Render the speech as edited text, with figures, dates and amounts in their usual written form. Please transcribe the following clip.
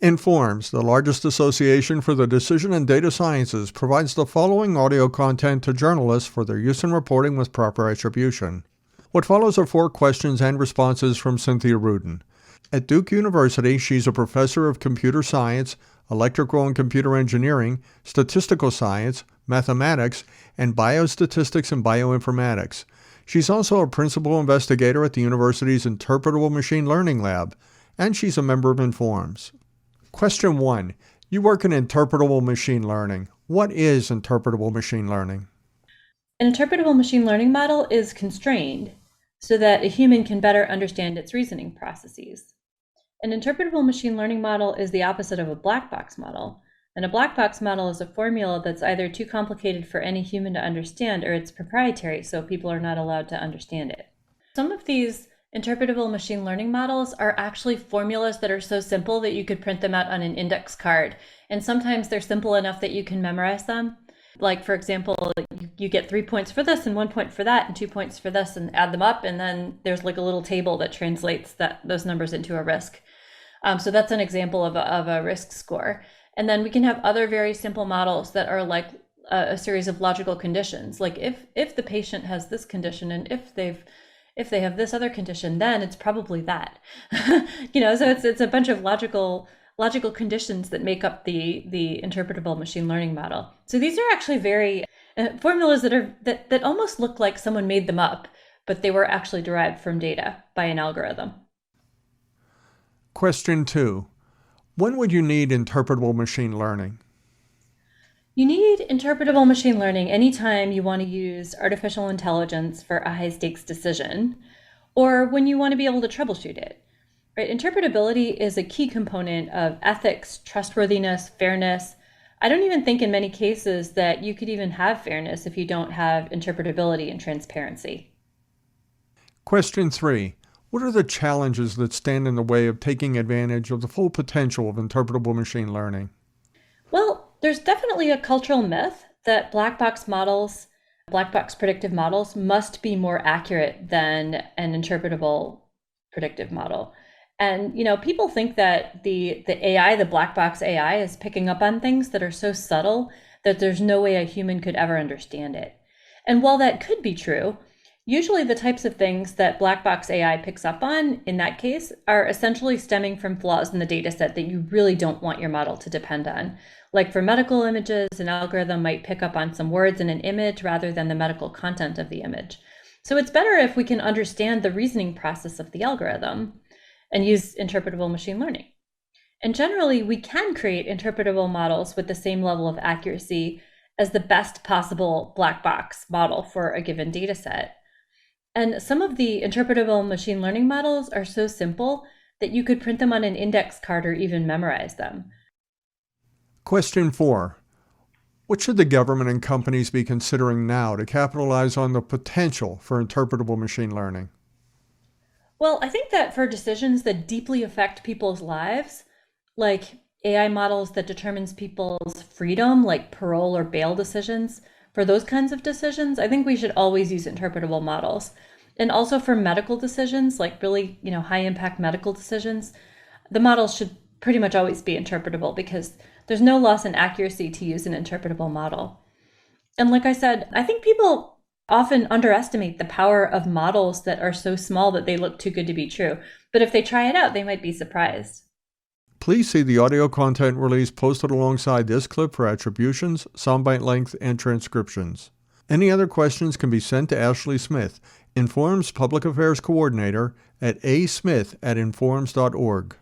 Informs, the largest association for the decision and data sciences, provides the following audio content to journalists for their use in reporting with proper attribution. What follows are 4 questions and responses from Cynthia Rudin. At Duke University, she's a professor of computer science, electrical and computer engineering, statistical science, mathematics, and biostatistics and bioinformatics. She's also a principal investigator at the university's Interpretable Machine Learning Lab, and she's a member of Informs. Question 1. You work in interpretable machine learning. What is interpretable machine learning? An interpretable machine learning model is constrained so that a human can better understand its reasoning processes. An interpretable machine learning model is the opposite of a black box model. And a black box model is a formula that's either too complicated for any human to understand or it's proprietary, so people are not allowed to understand it. Some of these interpretable machine learning models are actually formulas that are so simple that you could print them out on an index card. And sometimes they're simple enough that you can memorize them. Like, for example, you get 3 points for this and 1 point for that and 2 points for this and add them up. And then there's like a little table that translates those numbers into a risk. So that's an example of a risk score. And then we can have other very simple models that are like a series of logical conditions. Like if the patient has this condition and if they have this other condition, then it's probably that. So it's a bunch of logical conditions that make up the interpretable machine learning model. So these are actually very formulas that almost look like someone made them up, but they were actually derived from data by an algorithm. Question 2. When would you need interpretable machine learning? You need interpretable machine learning anytime you want to use artificial intelligence for a high-stakes decision, or when you want to be able to troubleshoot it. Right? Interpretability is a key component of ethics, trustworthiness, fairness. I don't even think in many cases that you could even have fairness if you don't have interpretability and transparency. Question 3. What are the challenges that stand in the way of taking advantage of the full potential of interpretable machine learning? Well, there's definitely a cultural myth that black box predictive models must be more accurate than an interpretable predictive model. And, people think that the AI, the black box AI, is picking up on things that are so subtle that there's no way a human could ever understand it. And while that could be true, usually the types of things that black box AI picks up on in that case are essentially stemming from flaws in the data set that you really don't want your model to depend on. Like for medical images, an algorithm might pick up on some words in an image rather than the medical content of the image. So it's better if we can understand the reasoning process of the algorithm and use interpretable machine learning. And generally, we can create interpretable models with the same level of accuracy as the best possible black box model for a given data set. And some of the interpretable machine learning models are so simple that you could print them on an index card or even memorize them. Question 4. What should the government and companies be considering now to capitalize on the potential for interpretable machine learning? Well, I think that for decisions that deeply affect people's lives, like AI models that determines people's freedom, like parole or bail decisions, for those kinds of decisions, I think we should always use interpretable models. And also for medical decisions, like really, high impact medical decisions, the models should pretty much always be interpretable because there's no loss in accuracy to use an interpretable model. And like I said, I think people often underestimate the power of models that are so small that they look too good to be true. But if they try it out, they might be surprised. Please see the audio content release posted alongside this clip for attributions, soundbite length, and transcriptions. Any other questions can be sent to Ashley Smith, Informs Public Affairs Coordinator, at asmith@informs.org.